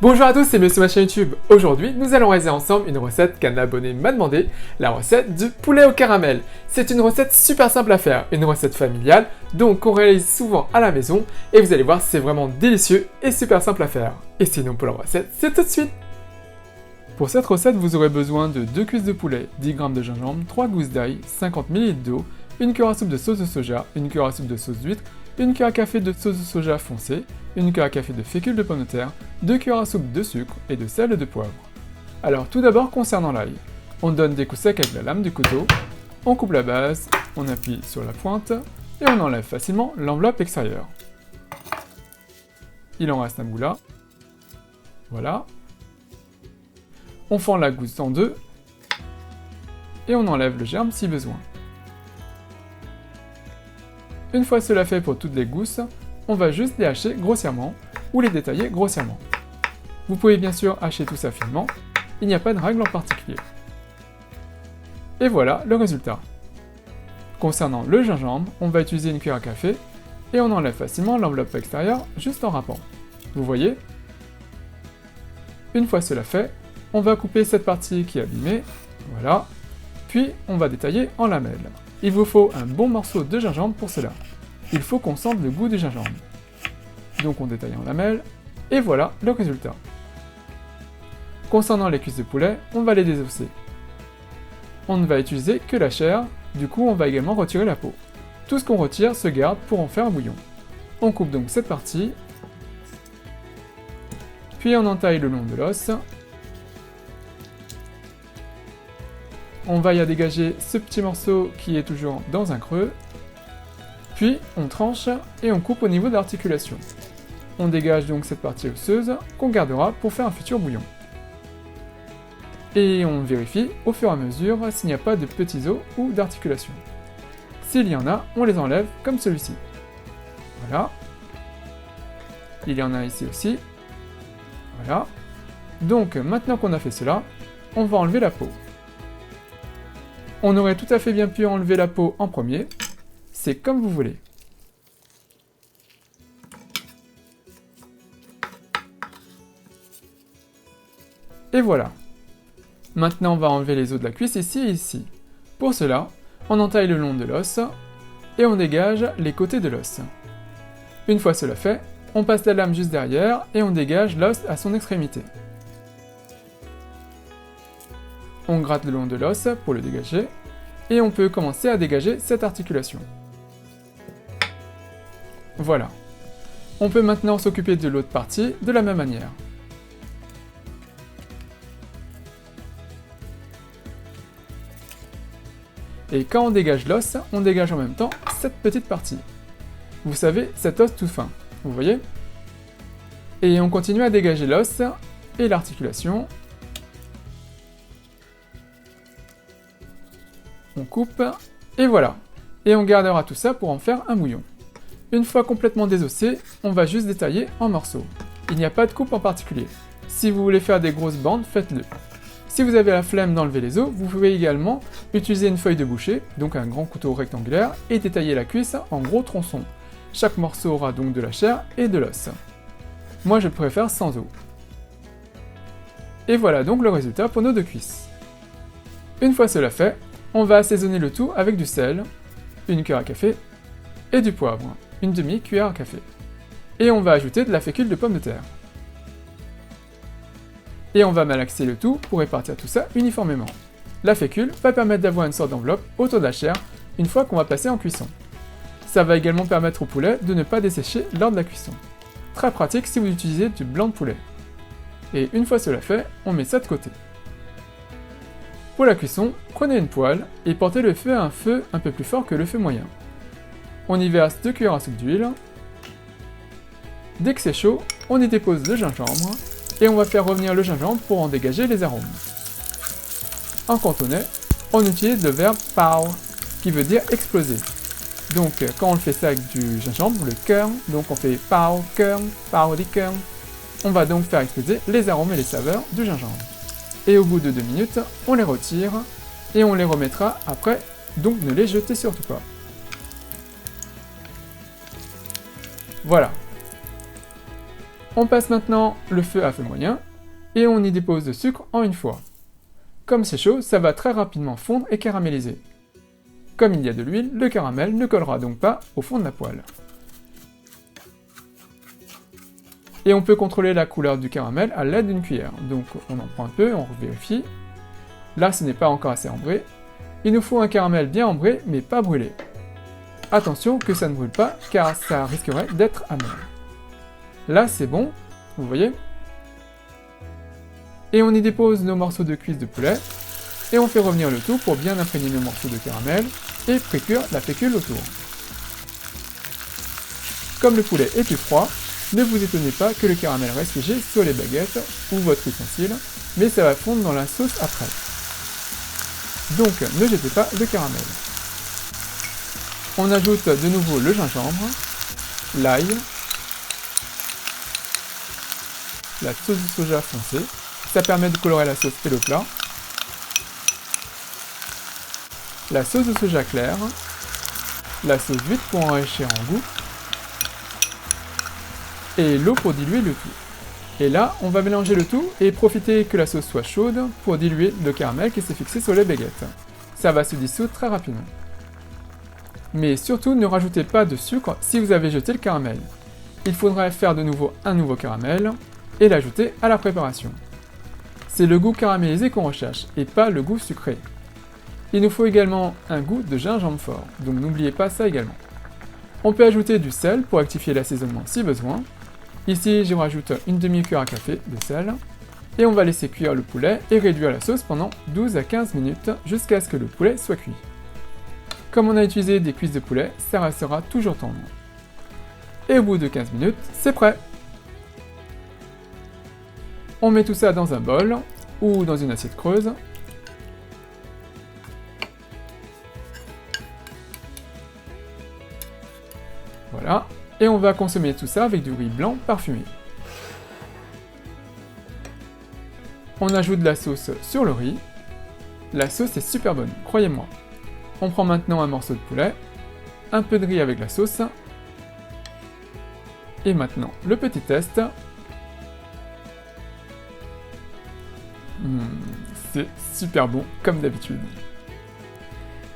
Bonjour à tous, c'est Monsieur sur ma chaîne YouTube. Aujourd'hui, nous allons réaliser ensemble une recette qu'un abonné m'a demandé, la recette du poulet au caramel. C'est une recette super simple à faire, une recette familiale, donc qu'on réalise souvent à la maison, et vous allez voir, c'est vraiment délicieux et super simple à faire. Et sinon pour la recette, c'est tout de suite. Pour cette recette, vous aurez besoin de 2 cuisses de poulet, 10 g de gingembre, 3 gousses d'ail, 50 ml d'eau, une cuillère à soupe de sauce de soja, une cuillère à soupe de sauce d'huître, une cuillère à café de sauce de soja foncée, une cuillère à café de fécule de pommes de terre, 2 cuillères à soupe de sucre et de sel et de poivre. Alors tout d'abord concernant l'ail, on donne des coups secs avec la lame du couteau, on coupe la base, on appuie sur la pointe et on enlève facilement l'enveloppe extérieure. Il en reste un bout là. Voilà. On fend la gousse en deux et on enlève le germe si besoin. Une fois cela fait pour toutes les gousses, on va juste les hacher grossièrement ou les détailler grossièrement. Vous pouvez bien sûr hacher tout ça finement, il n'y a pas de règle en particulier. Et voilà le résultat. Concernant le gingembre, on va utiliser une cuillère à café et on enlève facilement l'enveloppe extérieure juste en râpant. Vous voyez? Une fois cela fait, on va couper cette partie qui est abîmée, voilà, puis on va détailler en lamelles. Il vous faut un bon morceau de gingembre pour cela. Il faut qu'on sente le goût du gingembre. Donc on détaille en lamelles, et voilà le résultat. Concernant les cuisses de poulet, on va les désosser. On ne va utiliser que la chair, du coup on va également retirer la peau. Tout ce qu'on retire se garde pour en faire un bouillon. On coupe donc cette partie, puis on entaille le long de l'os. On va y dégager ce petit morceau qui est toujours dans un creux. Puis on tranche et on coupe au niveau de l'articulation. On dégage donc cette partie osseuse qu'on gardera pour faire un futur bouillon. Et on vérifie au fur et à mesure s'il n'y a pas de petits os ou d'articulation. S'il y en a, on les enlève comme celui-ci. Voilà. Il y en a ici aussi. Voilà. Donc maintenant qu'on a fait cela, on va enlever la peau. On aurait tout à fait bien pu enlever la peau en premier, c'est comme vous voulez. Et voilà. Maintenant on va enlever les os de la cuisse ici et ici. Pour cela, on entaille le long de l'os et on dégage les côtés de l'os. Une fois cela fait, on passe la lame juste derrière et on dégage l'os à son extrémité. On gratte le long de l'os pour le dégager, et on peut commencer à dégager cette articulation. Voilà. On peut maintenant s'occuper de l'autre partie de la même manière. Et quand on dégage l'os, on dégage en même temps cette petite partie. Vous savez, cet os tout fin, vous voyez? Et on continue à dégager l'os et l'articulation. On coupe, et voilà. Et on gardera tout ça pour en faire un bouillon. Une fois complètement désossé, on va juste détailler en morceaux. Il n'y a pas de coupe en particulier. Si vous voulez faire des grosses bandes, faites-le. Si vous avez la flemme d'enlever les os, vous pouvez également utiliser une feuille de boucher, donc un grand couteau rectangulaire, et détailler la cuisse en gros tronçons. Chaque morceau aura donc de la chair et de l'os. Moi je préfère sans os. Et voilà donc le résultat pour nos deux cuisses. Une fois cela fait, on va assaisonner le tout avec du sel, une cuillère à café, et du poivre, une demi-cuillère à café. Et on va ajouter de la fécule de pomme de terre. Et on va malaxer le tout pour répartir tout ça uniformément. La fécule va permettre d'avoir une sorte d'enveloppe autour de la chair une fois qu'on va passer en cuisson. Ça va également permettre au poulet de ne pas dessécher lors de la cuisson. Très pratique si vous utilisez du blanc de poulet. Et une fois cela fait, on met ça de côté. Pour la cuisson, prenez une poêle et portez le feu à un feu un peu plus fort que le feu moyen. On y verse 2 cuillères à soupe d'huile. Dès que c'est chaud, on y dépose le gingembre et on va faire revenir le gingembre pour en dégager les arômes. En cantonais, on utilise le verbe pow, qui veut dire exploser. Donc quand on fait ça avec du gingembre, le kern, donc on fait pow, kern, powdy kern. On va donc faire exploser les arômes et les saveurs du gingembre. Et au bout de 2 minutes, on les retire et on les remettra après, donc ne les jetez surtout pas. Voilà. On passe maintenant le feu à feu moyen et on y dépose le sucre en une fois. Comme c'est chaud, ça va très rapidement fondre et caraméliser. Comme il y a de l'huile, le caramel ne collera donc pas au fond de la poêle. Et on peut contrôler la couleur du caramel à l'aide d'une cuillère. Donc on en prend un peu, on vérifie. Là, ce n'est pas encore assez ambré. Il nous faut un caramel bien ambré, mais pas brûlé. Attention que ça ne brûle pas, car ça risquerait d'être amer. Là, c'est bon, vous voyez. Et on y dépose nos morceaux de cuisse de poulet, et on fait revenir le tout pour bien imprégner nos morceaux de caramel, et précuire la fécule autour. Comme le poulet est plus froid, ne vous étonnez pas que le caramel reste léger sur les baguettes ou votre ustensile, mais ça va fondre dans la sauce après. Donc ne jetez pas le caramel. On ajoute de nouveau le gingembre, l'ail, la sauce de soja foncée, ça permet de colorer la sauce et le plat, la sauce de soja claire, la sauce vide pour enrichir en goût, et l'eau pour diluer le tout. Et là, on va mélanger le tout et profiter que la sauce soit chaude pour diluer le caramel qui s'est fixé sur les baguettes. Ça va se dissoudre très rapidement. Mais surtout, ne rajoutez pas de sucre si vous avez jeté le caramel. Il faudra faire de nouveau un nouveau caramel et l'ajouter à la préparation. C'est le goût caramélisé qu'on recherche et pas le goût sucré. Il nous faut également un goût de gingembre fort, donc n'oubliez pas ça également. On peut ajouter du sel pour activer l'assaisonnement si besoin. Ici, je rajoute une demi-cuillère à café de sel. Et on va laisser cuire le poulet et réduire la sauce pendant 12 à 15 minutes jusqu'à ce que le poulet soit cuit. Comme on a utilisé des cuisses de poulet, ça restera toujours tendre. Et au bout de 15 minutes, c'est prêt! On met tout ça dans un bol ou dans une assiette creuse. Voilà. Et on va consommer tout ça avec du riz blanc parfumé. On ajoute de la sauce sur le riz. La sauce est super bonne, croyez-moi. On prend maintenant un morceau de poulet, un peu de riz avec la sauce. Et maintenant, le petit test. C'est super bon, comme d'habitude.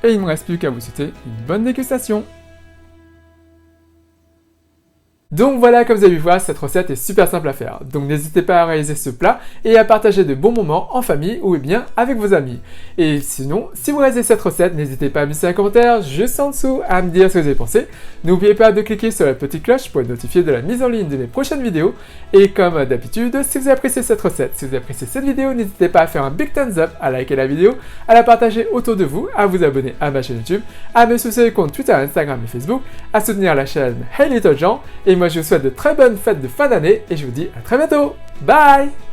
Et il ne me reste plus qu'à vous souhaiter une bonne dégustation. Donc voilà, comme vous avez pu voir, cette recette est super simple à faire. Donc n'hésitez pas à réaliser ce plat et à partager de bons moments en famille ou bien avec vos amis. Et sinon, si vous réalisez cette recette, n'hésitez pas à me laisser un commentaire juste en dessous à me dire ce que vous avez pensé. N'oubliez pas de cliquer sur la petite cloche pour être notifié de la mise en ligne de mes prochaines vidéos. Et comme d'habitude, si vous avez apprécié cette recette, si vous avez apprécié cette vidéo, n'hésitez pas à faire un big thumbs up, à liker la vidéo, à la partager autour de vous, à vous abonner à ma chaîne YouTube, à me suivre sur les comptes Twitter, Instagram et Facebook, à soutenir la chaîne Hey Little Jean. Et moi je vous souhaite de très bonnes fêtes de fin d'année et je vous dis à très bientôt. Bye!